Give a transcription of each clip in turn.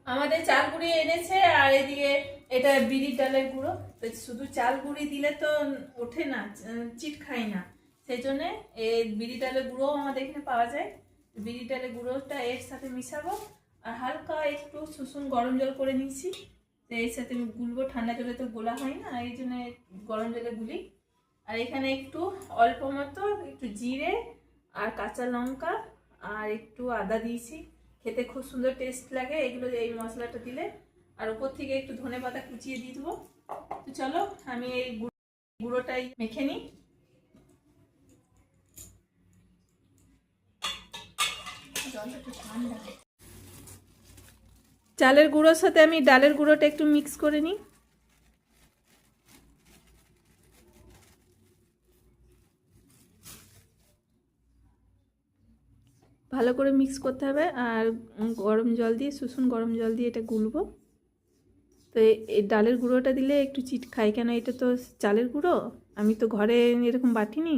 আমাদের চাল গুঁড়ি এনেছে আর এদিকে এটা বিড়ির ডালের গুঁড়ো। তো শুধু চাল গুঁড়ি দিলে তো ওঠে না, চিট খায় না, সেই জন্যে এই বিড়ি ডালের গুঁড়ো আমাদের এখানে পাওয়া যায়। বিড়ি ডালের গুঁড়োটা এর সাথে মিশাবো আর হালকা একটু সুসুম গরম জল করে নিচ্ছি। তো এর সাথে গুলবো, ঠান্ডা জলে তো গোলা হয় না, এই জন্য গরম জলে গুলি। আর এখানে একটু অল্প মতো একটু জিরে আর কাঁচা লঙ্কা আর একটু আদা দিয়েছি, খেতে খুব সুন্দর টেস্ট লাগে এগুলো, এই মশলাটা দিলে। আর উপর থেকে একটু ধনেপাতা কুচিয়ে দিয়ে দেবো। তো চলো আমি এই গুঁড়োটাই মেখে নিই। চালের গুঁড়োর সাথে আমি ডালের গুঁড়োটা একটু মিক্স করে নিই। ভালো করে মিক্স করতে হবে আর গরম জল দিয়ে, সুসুম গরম জল দিয়ে এটা গুলবো। তো এই ডালের গুঁড়োটা দিলে একটু চিট খাই, কেন এটা তো চালের গুঁড়ো, আমি তো ঘরে এরকম বাটিনি,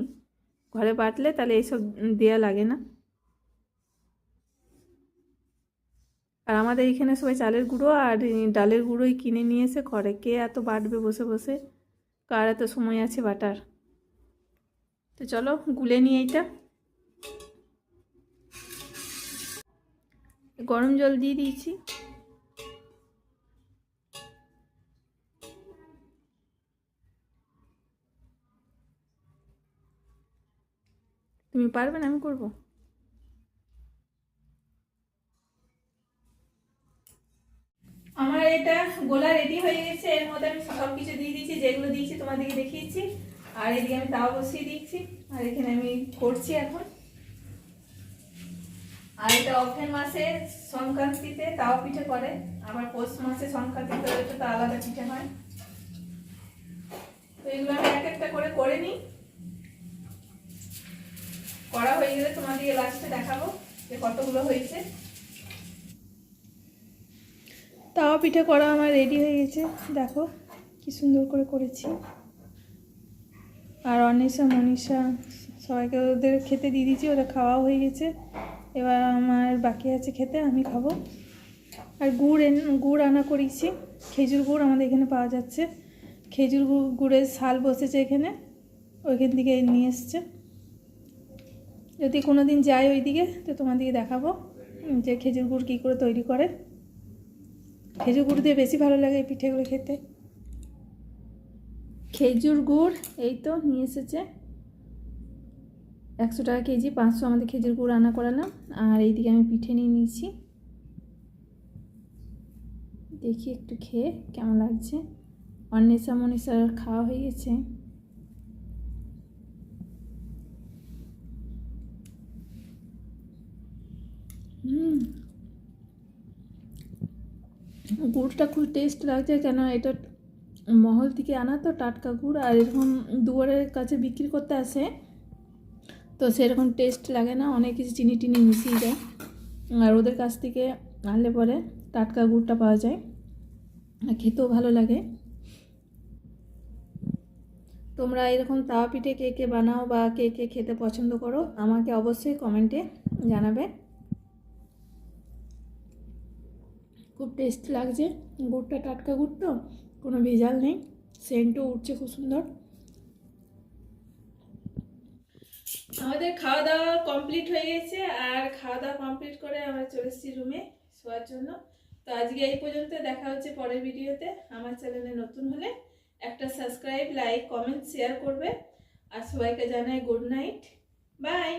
ঘরে বাটলে তাহলে এইসব দেয়া লাগে না। আর আমাদের এখানে সবাই চালের গুঁড়ো আর ডালের গুঁড়োই কিনে নিয়ে এসে করে, কে এত বাটবে বসে বসে, কার এত সময় আছে বাটার। তো চলো গুলে নিই এইটা। গরম জল দিয়ে দিয়েছি। তুমি পারবে না, আমি করবো। আমার এটা গোলা রেডি হয়ে গেছে, এর মধ্যে আমি সব কিছু দিয়ে দিয়েছি, যেগুলো দিয়েছি তোমাদেরকে দেখিয়েছি। আর এদিকে আমি তাওয়া বসিয়ে দিচ্ছি আর এখানে আমি করছি এখন। আর এটা অগ্রহায়ণ মাসে সংক্রান্তিতে তাওয়া পিঠে করে, আবার পৌষ মাসে সংক্রান্তিতে এটা তো আলাদা পিঠে হয়। তো এগুলো আমি এক একটা করে নিই, করা হয়ে গেলে তোমাদেরকে লাস্টে দেখাবো যে কতগুলো হয়েছে। তাওয়া পিঠে করা আমার রেডি হয়ে গেছে, দেখো কি সুন্দর করে করেছি। আর অনিশা মনীষা সবাইকে ওদের খেতে দিয়ে দিয়েছি, ওদের খাওয়াও হয়ে গেছে। এবার আমার বাকি আছে খেতে, আমি খাবো। আর গুড় আনা করেছি, খেজুর গুড় আমাদের এখানে পাওয়া যাচ্ছে, খেজুর গুড়ের শাল বসেছে এখানে, ওইখান থেকে নিয়ে এসছে। যদি কোনো দিন যাই ওইদিকে তো তোমাদেরকে দেখাবো যে খেজুর গুড় কী করে তৈরি করে। খেজুর গুড় দিয়ে বেশি ভালো লাগে এই পিঠেগুলো খেতে। খেজুর গুড় এই তো নিয়ে এসেছে 100 টাকা কেজি, 500 আমাদের খেজুর গুড় আনা করালাম। আর এইদিকে আমি পিঠে নিয়ে নিয়েছি, দেখি একটু খেয়ে কেমন লাগছে। অন্বেষা মনীষার খাওয়া হয়ে গেছে। গুড়টা খুব টেস্ট লাগছে, কেন এটা মহল থেকে আনা তো টাটকা গুড়, আর এরকম দুয়ারের কাছে বিক্রি করতে আসে তো সেরকম টেস্ট লাগে না, অনেক কিছু চিনি টিনি মিশিয়ে দেয়। আর ওদের কাছ থেকে আনলে পরে টাটকা গুড়টা পাওয়া যায় আর খেতেও ভালো লাগে। তোমরা এরকম তাওয়া পিঠে কে কে বানাও বা কে কে খেতে পছন্দ করো আমাকে অবশ্যই কমেন্টে জানাবে। খুব টেস্ট লাগছে, গুড়টা টাটকা গুড় তো, কোনো ভেজাল নেই, সেন্টও উঠছে খুব সুন্দর। আমাদের খাওয়া দাওয়া কমপ্লিট হয়ে গেছে, আর খাওয়া দাওয়া কমপ্লিট করে আমরা চলে এসেছি রুমে শোয়ার জন্য। তো আজকে এই পর্যন্ত, দেখা হচ্ছে পরের ভিডিওতে। আমার চ্যানেলে নতুন হলে একটা সাবস্ক্রাইব, লাইক, কমেন্ট, শেয়ার করবে। আর সবাইকে জানাই গুড নাইট, বাই।